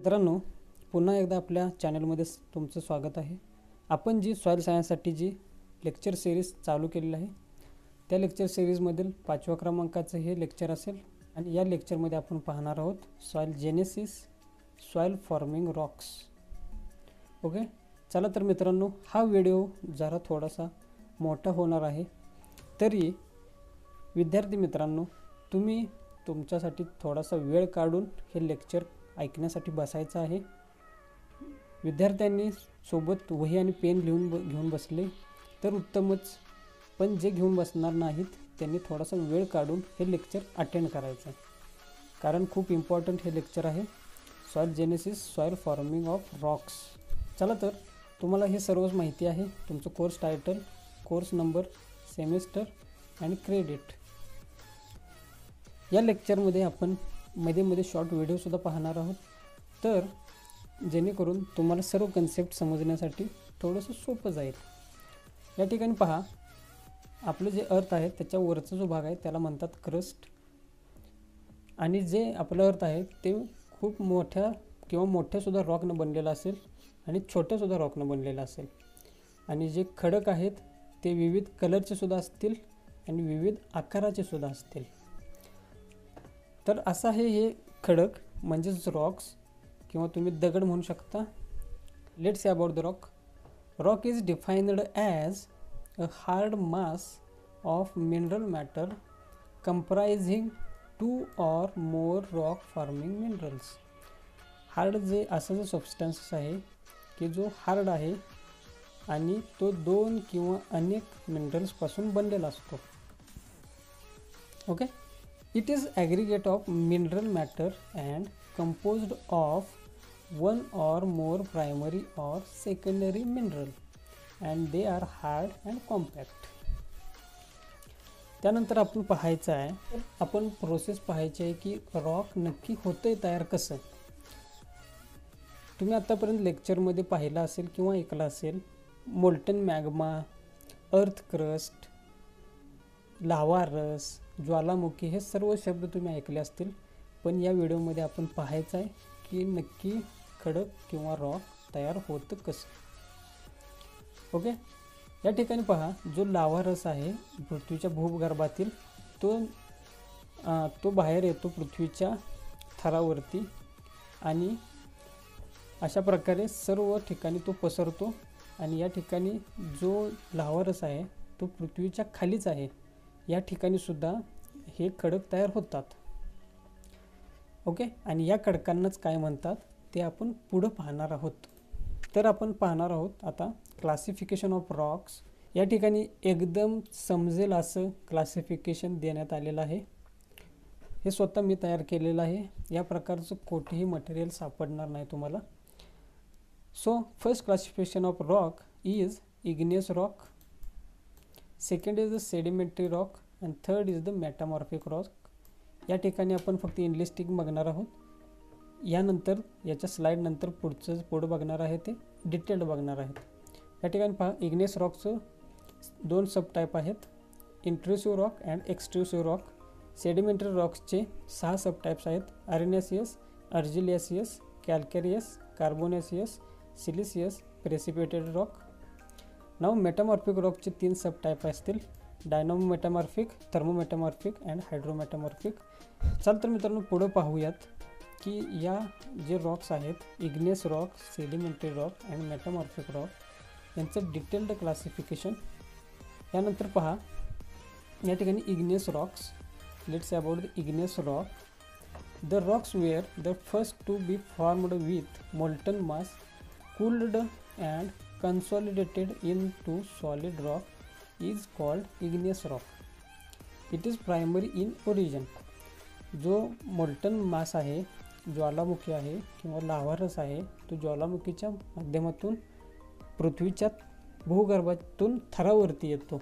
मित्रांनो, पुन्हा एकदा आपल्या चॅनलमध्ये तुमचं स्वागत आहे। आपण जी सॉइल सायन्ससाठी जी लेक्चर सिरीज चालू केलेली आहे त्या लेक्चर सिरीजमधील 5व्या क्रमांकाचं हे लेक्चर असेल आणि या लेक्चरमध्ये आपण पाहणार आहोत soil genesis, soil forming Roxx. Okay, चला तर मित्रांनो, हा व्हिडिओ जरा थोडासा मोठा होणार आहे, तरी विद्यार्थी मित्रांनो तुम्ही तुमच्यासाठी थोडासा वेळ काढून हे लेक्चर ऐकण्यासाठी बसायचं आहे। विद्यार्थ्यांनी सोबत वही आणि पेन घेऊन बसले तर उत्तमच, पण जे घेऊन बसणार नाहीत त्यांनी थोडासा वेळ काढून हे लेक्चर अटेंड करायचं आहे, कारण खूप इम्पॉर्टंट हे लेक्चर आहे, soil genesis, soil forming of Roxx. चला तर, तुम्हाला हे सर्वच माहिती आहे, तुमचं course title, course number, semester आणि क्रेडिट। या लेक्चरमध्ये आपण मध्ये शॉर्ट व्हिडिओसुद्धा पाहणार आहोत, तर जेणेकरून तुम्हाला सर्व कन्सेप्ट समजण्यासाठी थोडंसं सोपं जाईल। या ठिकाणी पहा, आपलं जे अर्थ आहे त्याच्या वरचा जो भाग आहे त्याला म्हणतात क्रस्ट, आणि जे आपलं अर्थ आहे ते खूप मोठ्या किंवा मोठ्यासुद्धा रॉकनं बनलेलं असेल आणि छोट्यासुद्धा रॉकनं बनलेलं असेल, आणि जे खडक आहेत ते विविध कलरचे सुद्धा असतील आणि विविध आकाराचे सुद्धा असतील। तर असं आहे हे खडक म्हणजेच रॉक्स, किंवा तुम्ही दगड म्हणू शकता। Let's see about the rock. Rock is defined as a hard mass of mineral matter comprising 2 or more rock forming minerals. Hard जे असं जे सबस्टन्स आहे की जो हार्ड आहे आणि तो 2 किंवा अनेक मिनरल्सपासून बनलेला असतो। Okay, it is aggregate of mineral matter and composed of 1 or more primary or secondary mineral, and they are hard and compact। त्यानंतर आपण पाहायचं आहे, आपण प्रोसेस पाहायची आहे की रॉक नक्की होतंय तयार कसं। तुम्ही आतापर्यंत लेक्चरमध्ये पाहिलं असेल किंवा ऐकलं असेल, मोल्टन मॅग्मा, अर्थ क्रस्ट, लावा रस, ज्वालामुखी, हे सर्व शब्द तुम्ही ऐकले असतील, पण या व्हिडिओमध्ये आपण पाहायचं आहे की नक्की खडक किंवा रॉक तयार होतं कसं। ओके, या ठिकाणी पहा, जो लावा रस आहे पृथ्वीच्या भूगर्भातील तो बाहेर येतो पृथ्वीच्या थरावरती, आणि अशा प्रकारे सर्व ठिकाणी तो पसरतो, आणि या ठिकाणी जो लावा रस आहे तो पृथ्वीच्या खालीच आहे, या ठिकाणी सुद्धा हे खडक तयार होतात। ओके, आणि या खडकांनाच काय म्हणतात ते आपण पुढं पाहणार आहोत। तर आपण पाहणार आहोत आता क्लासिफिकेशन ऑफ रॉक्स। या ठिकाणी एकदम समजेल असं क्लासिफिकेशन देण्यात आलेलं आहे, हे स्वतः मी तयार केलेलं आहे, या प्रकारचं कोठेही मटेरियल सापडणार नाही तुम्हाला। So first classification of rock is igneous rock, second is the sedimentary rock, आणि third is the metamorphic rock. या ठिकाणी आपण फक्त इनलिस्टिंग बघणार आहोत, यानंतर याच्या स्लाइड नंतर पुढं बघणार आहे ते डिटेल्ड बघणार आहेत। या ठिकाणी पहा, इग्नियस रॉकचं 2 सब टाईप आहेत, intrusive rock and extrusive rock. Sedimentary रॉक्सचे 6 सब टाईप्स आहेत, arenaceous, argillaceous, calcareous, carbonaceous, siliceous, precipitated rock. नाव मेटामॉर्फिक रॉकचे 3 सब टाईप असतील, डायनॅमोमेटामॉर्फिक, थर्मोमेटामॉर्फिक अँड हायड्रोमेटामॉर्फिक। चल तर मित्रांनो, पुढं पाहूयात की या जे रॉक्स आहेत, igneous rock, sedimentary rock and metamorphic rock, यांचं डिटेल्ड क्लासिफिकेशन। यानंतर पहा, या ठिकाणी igneous rocks, let's say about the igneous rock. The rocks were the first to be formed with molten mass, cooled and consolidated into solid rock is called igneous rock. It is primary in origin. जो molten मास आहे, ज्वालामुखी आहे किंवा लावा रस आहे, तो ज्वालामुखीच्या माध्यमातून पृथ्वीच्या भूगर्भातून थरावरती येतो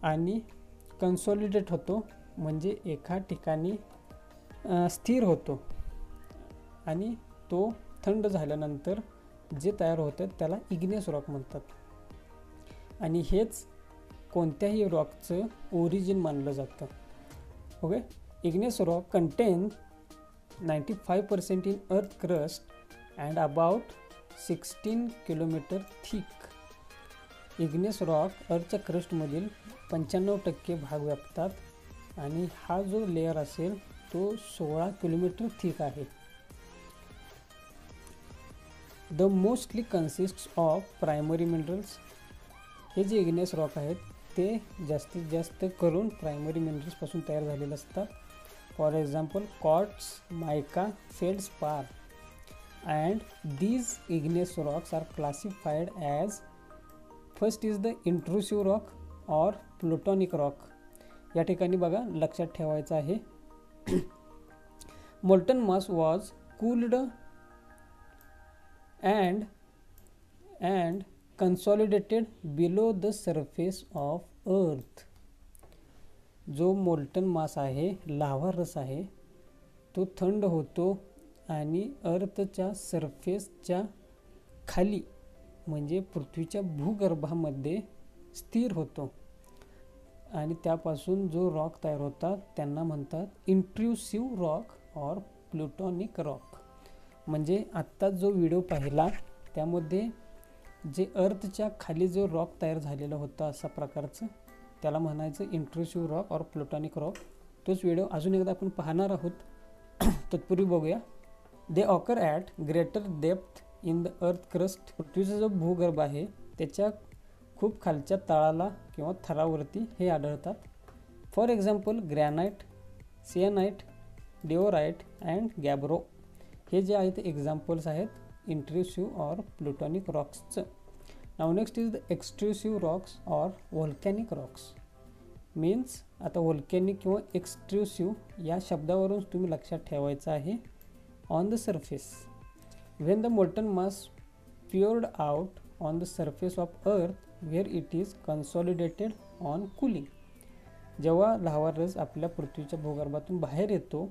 आणि कन्सॉलिडेट होतो, म्हणजे एका ठिकाणी स्थिर होतो, आणि तो थंड झाल्यानंतर जे तयार होतं त्याला इग्नियस रॉक म्हणतात, आणि हेच कोणत्याही रॉकचं ओरिजिन मानलं जातं। Okay, igneous rock contain 95% in earth crust and about 16 kilometer thick. Igneous rock अर्थच्या क्रस्टमधील 95% भाग व्यापतात आणि हा जो लेअर असेल तो 16 किलोमीटर थिक आहे. The mostly कन्सिस्ट्स of primary minerals. हे जे इग्नियस रॉक आहेत ते जास्तीत जास्त करून प्रायमरी मिनरल्सपासून तयार झालेले असतात. For example quartz, mica, feldspar. And these igneous rocks are classified as first is the intrusive rock or plutonic rock. या ठिकाणी बघा लक्षात ठेवायचं आहे. molten mass was cooled and consolidated below the surface of earth. जो molten मास आहे, लावा रस आहे, तो थंड होतो आणि अर्थच्या सरफेसच्या खाली म्हणजे पृथ्वीच्या भूगर्भामध्ये स्थिर होतो आणि त्यापासून जो रॉक तयार होतात त्यांना म्हणतात इंट्रुसिव्ह रॉक और प्लुटॉनिक रॉक. म्हणजे आत्ता जो व्हिडिओ पाहिला त्यामध्ये जे अर्थच्या खाली जो रॉक तयार झालेला होता अशा प्रकारचं, त्याला म्हणायचं इंट्रुसिव्ह रॉक और प्लुटॉनिक रॉक. तोच व्हिडिओ अजून एकदा आपण पाहणार आहोत. तत्पूर्वी बघूया. They occur at greater depth in the earth crust. पृथ्वीचा जो भूगर्भ आहे त्याच्या खूप खालच्या तळाला किंवा थरावरती हे आढळतात. For example granite, syenite, diorite and gabbro. हे जे आहेत ते एक्झाम्पल्स आहेत इंट्रुसिव्ह और प्लुटॉनिक रॉक्सचं. नाव next is the extrusive rocks और व्होल्कॅनिक रॉक्स. मीन्स आता व्होल्कॅनिक किंवा एक्सट्रुसिव्ह या शब्दावरून तुम्ही लक्षात ठेवायचं आहे. On the surface when the molten mass poured out on the surface of earth where it is consolidated on cooling. जेव्हा लावा रस आपल्या पृथ्वीच्या भूगर्भातून बाहेर येतो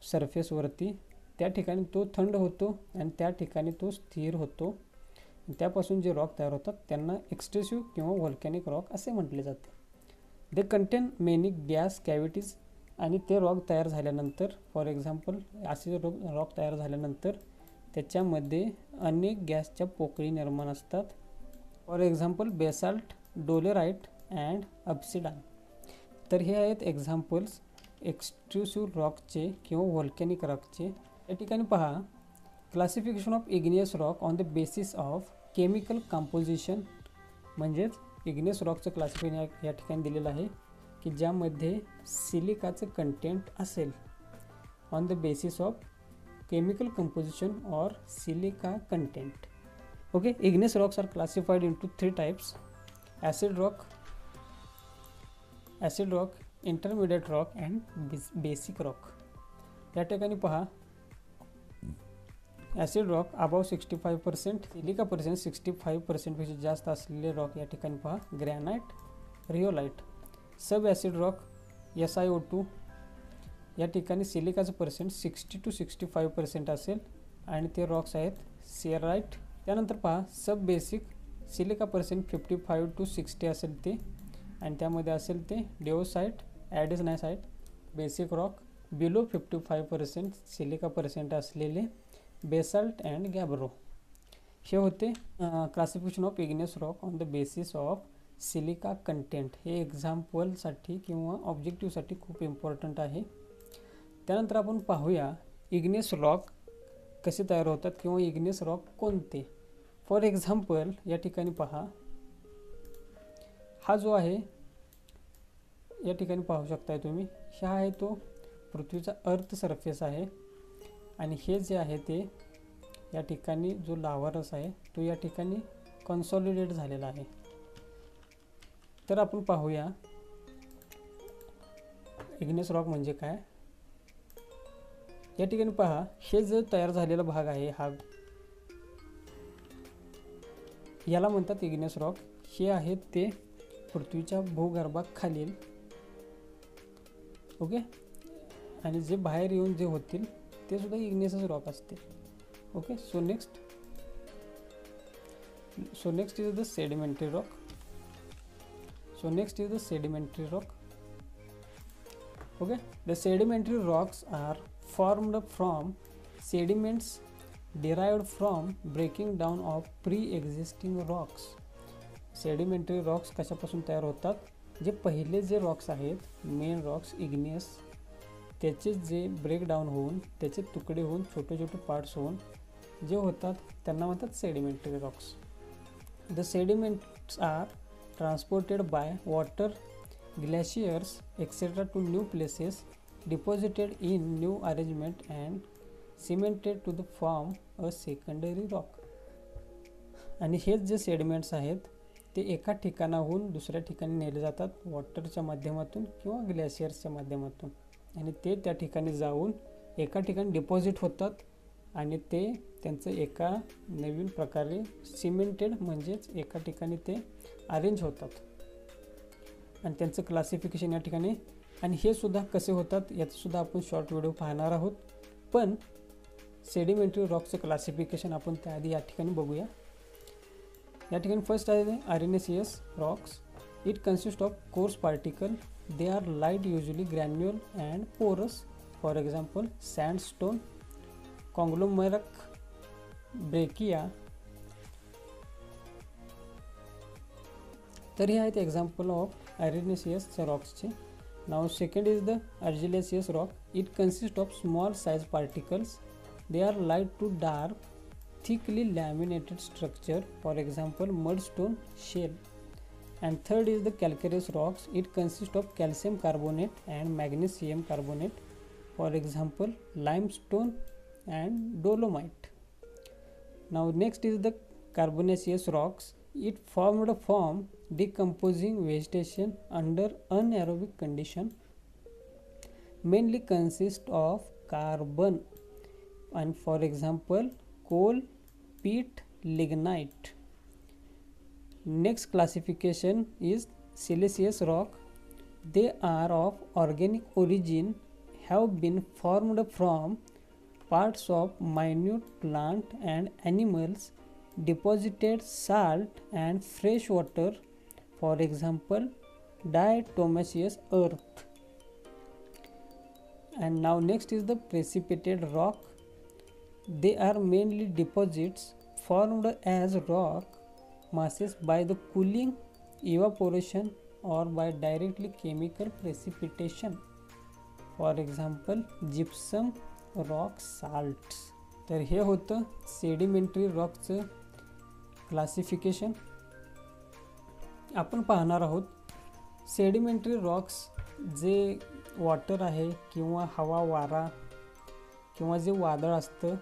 सरफेसवरती, त्या ठिकाणी तो थंड होतो आणि त्या ठिकाणी तो स्थिर होतो. त्यापासून जे रॉक तयार होतात त्यांना एक्सट्रुसिव्ह किंवा व्होल्कॅनिक रॉक असे म्हटले जाते. They contain many gas cavities. आणि ते रॉक तयार झाल्यानंतर, फॉर एक्झाम्पल असे रॉक तयार झाल्यानंतर त्याच्यामध्ये अनेक गॅसच्या पोकळी निर्माण असतात. For example basalt, dolerite and obsidian. तर हे आहेत एक्झाम्पल्स एक्सट्रुसिव्ह रॉकचे किंवा व्होल्कॅनिक रॉकचे. या ठिकाणी पहा classification of igneous rock on the basis of chemical composition. म्हणजेच इग्नियस रॉकचं क्लासिफिकेशन या ठिकाणी दिलेलं आहे की ज्यामध्ये सिलिकाचं कंटेंट असेल. On the basis of chemical composition or silica content. Okay, igneous rocks are classified into 3 types: acid rock, intermediate rock and basic rock. या ठिकाणी पहा acid rock above 65%, silica percent 65% पेक्षा जास्त असलेले रॉक या ठिकाणी पहा ग्रॅनाइट, रिओलाइट. सब ॲसिड रॉक SiO2. या ठिकाणी सिलिकाचं पर्सेंट 60 to 65% असेल आणि ते रॉक्स आहेत सिअराइट. त्यानंतर पहा sub basic, silica percent 55 to 60 असेल ते आणि त्यामध्ये असेल ते डिओसाइट, ॲडिसनासाइट. Basic rock below 55% silica percent असलेले बेसाल्ट अँड गॅब्रो. हे होते classification of igneous rock on the basis of silica content. हे एक्झाम्पलसाठी किंवा ऑब्जेक्टिव्हसाठी खूप इम्पॉर्टंट आहे. त्यानंतर आपण पाहूया इग्नियस रॉक कसे तयार होतात किंवा इग्नियस रॉक कोणते. फॉर एक्झाम्पल या ठिकाणी पहा हा जो आहे या ठिकाणी पाहू शकताय तुम्ही. हा आहे तो पृथ्वीचा अर्थ सरफेस आहे आणि हे जे आहे ते या ठिकाणी जो लावा रस आहे तो या ठिकाणी कन्सॉलिडेट झालेला आहे. तर आपण पाहूया इग्नियस रॉक म्हणजे काय. या ठिकाणी पहा हे जो तयार झालेला भाग आहे हा याला म्हणतात इग्नियस रॉक. हे आहेत ते पृथ्वीच्या भूगर्भाखालील. ओके, आणि जे बाहेर येऊन जे होतील ते सुद्धा इग्नियसच रॉक असते. Okay, so next is the sedimentary rock. Okay, the sedimentary rocks are formed from sediments derived from breaking down of pre-existing rocks. Sedimentary Roxx कशापासून तयार होतात? जे पहिले जे रॉक्स आहेत मेन रॉक्स इग्नियस, त्याचे जे ब्रेकडाऊन होऊन त्याचे तुकडे होऊन छोटे छोटे पार्ट्स होऊन जे होतात त्यांना म्हणतात sedimentary rocks. The sediments are transported by water, glaciers etc. to new places, deposited in new arrangement and cemented to the form a secondary rock. आणि हेच जे सेडिमेंट्स आहेत ते एका ठिकाणाहून दुसऱ्या ठिकाणी नेले जातात वॉटरच्या माध्यमातून किंवा ग्लेशियर्सच्या माध्यमातून, आणि ते त्या ठिकाणी जाऊन एका ठिकाणी डिपॉझिट होतात आणि ते त्यांचं एका नवीन प्रकारे सिमेंटेड म्हणजेच एका ठिकाणी ते अरेंज होतात आणि त्यांचं क्लासिफिकेशन या ठिकाणी. आणि हे सुद्धा कसे होतात याचं सुद्धा आपण शॉर्ट व्हिडिओ पाहणार आहोत, पण सेडिमेंटरी रॉकचं क्लासिफिकेशन आपण त्याआधी या ठिकाणी बघूया. या ठिकाणी फर्स्ट आहे arenaceous rocks. It consist of coarse particle. They are light, usually granular and porous. For example sandstone, conglomerate, breccia. तर हे आहेत एक्झाम्पल ऑफ अरेनेसियस रॉक्सचे. नाव second is the argillaceous rock. It consist of small size particles. They are light to dark, thickly laminated structure. For example mudstone, shale. And third is the calcareous rocks. It consists of calcium carbonate and magnesium carbonate. For example limestone and dolomite. Now next is the carbonaceous rocks. It formed from decomposing vegetation under anaerobic condition. Mainly consist of carbon. And for example coal, peat, lignite. Next classification is siliceous rock. They are of organic origin, have been formed from parts of minute plant and animals, deposited salt and fresh water. For example diatomaceous earth. And now next is the precipitated rock. They are mainly deposits formed as rock masses by the cooling, evaporation or by directly chemical precipitation. For example gypsum, rock salts. तर हे होतं sedimentary रॉकचं classification. आपण पाहणार आहोत sedimentary Roxx जे water आहे किंवा हवा, वारा किंवा जे वादळ असतं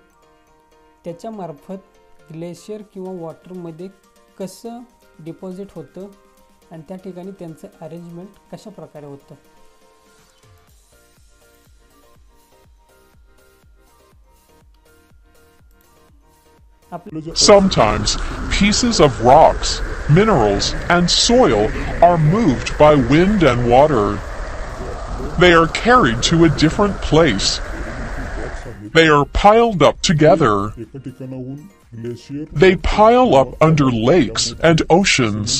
त्याच्यामार्फत ग्लेशियर किंवा वॉटरमध्ये कसं डिपॉझिट होतं आणि त्या ठिकाणी त्यांचं अरेंजमेंट कशा प्रकारे होतं. Sometimes pieces of rocks, minerals, and soil are moved by wind and water. They are carried to a different place. They are piled up together. They pile up under lakes and oceans.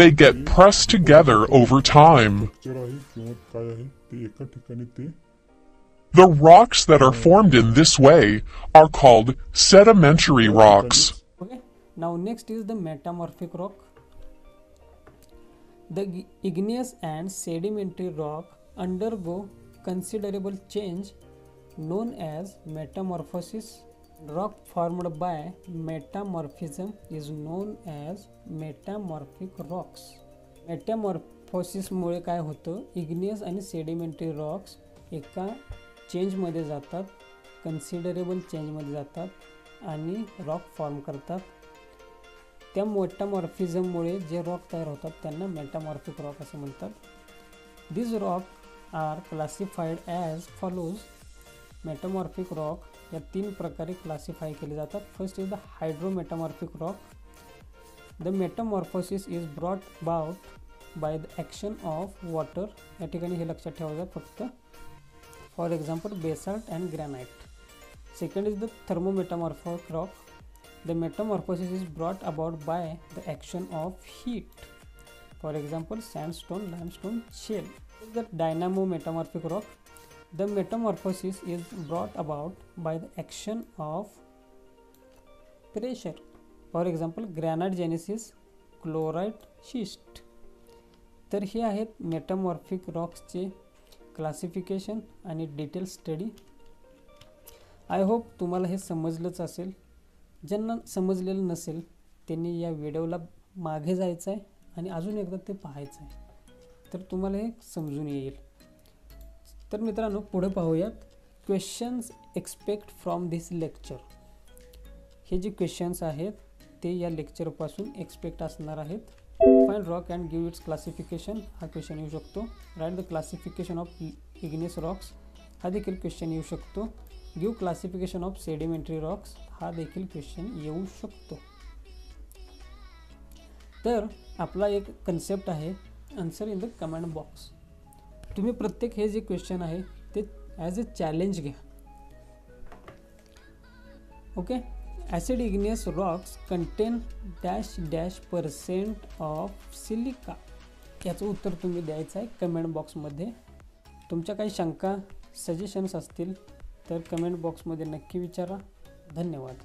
They get pressed together over time. The rocks that are formed in this way are called sedimentary rocks. Okay. Now next is the metamorphic rock. The igneous and sedimentary rock undergo considerable change known as metamorphosis. Rock formed by metamorphism is known as metamorphic rocks. मेटॅमॉर्फोसिस मुळे काय होतं, igneous आणि sedimentary Roxx एका चेंजमध्ये जातात, considerable चेंजमध्ये जातात आणि rock form करतात. त्या मेटामॉर्फिझममुळे जे रॉक तयार होतात त्यांना मेटामॉर्फिक रॉक असे म्हणतात. दिस rock are classified as follows. Metamorphic rock या तीन प्रकारे क्लासिफाय केले जातात. First is the hydrometamorphic rock. The metamorphosis is brought about by the action of water. या ठिकाणी हे लक्षात ठेवायचं फक्त. For example basalt and granite. Second is the thermometamorphic rock. The metamorphosis is brought about by the action of heat. For example sandstone, limestone, shale. The dynamo metamorphic rock. The metamorphosis is brought about by the action of pressure. For example, granite genesis, chlorite schist. तर हे आहेत metamorphic रॉक्सचे classification आणि detail study. I hope तुम्हाला हे समजलंच असेल. ज्यांना समजलेलं नसेल त्यांनी या व्हिडिओला मागे जायचं आहे आणि अजून एकदा ते पाहायचं आहे, तर तुम्हाला हे समजून येईल. तर मित्रांनो, पुढे पाहूयात. Questions expect from this lecture. हे जे क्वेश्चन्स आहेत ते या लेक्चरपासून एक्सपेक्ट असणार आहेत. Find rock and give it's classification हा क्वेश्चन येऊ शकतो. Write the classification of igneous Roxx हा देखील क्वेश्चन येऊ शकतो. Give classification of sedimentary Roxx हा देखील क्वेश्चन येऊ शकतो. तर आपला एक कन्सेप्ट आहे, answer in the comment box. तुम्ही प्रत्येक हे जे क्वेश्चन आहे ते ॲज अ चॅलेंज घ्या. Okay. Acid igneous Roxx content dash dash % of silica. याचं उत्तर तुम्ही द्यायचं आहे कमेंट बॉक्समध्ये. तुमच्या काही शंका सजेशन्स असतील तर कमेंट बॉक्समध्ये नक्की विचारा. धन्यवाद.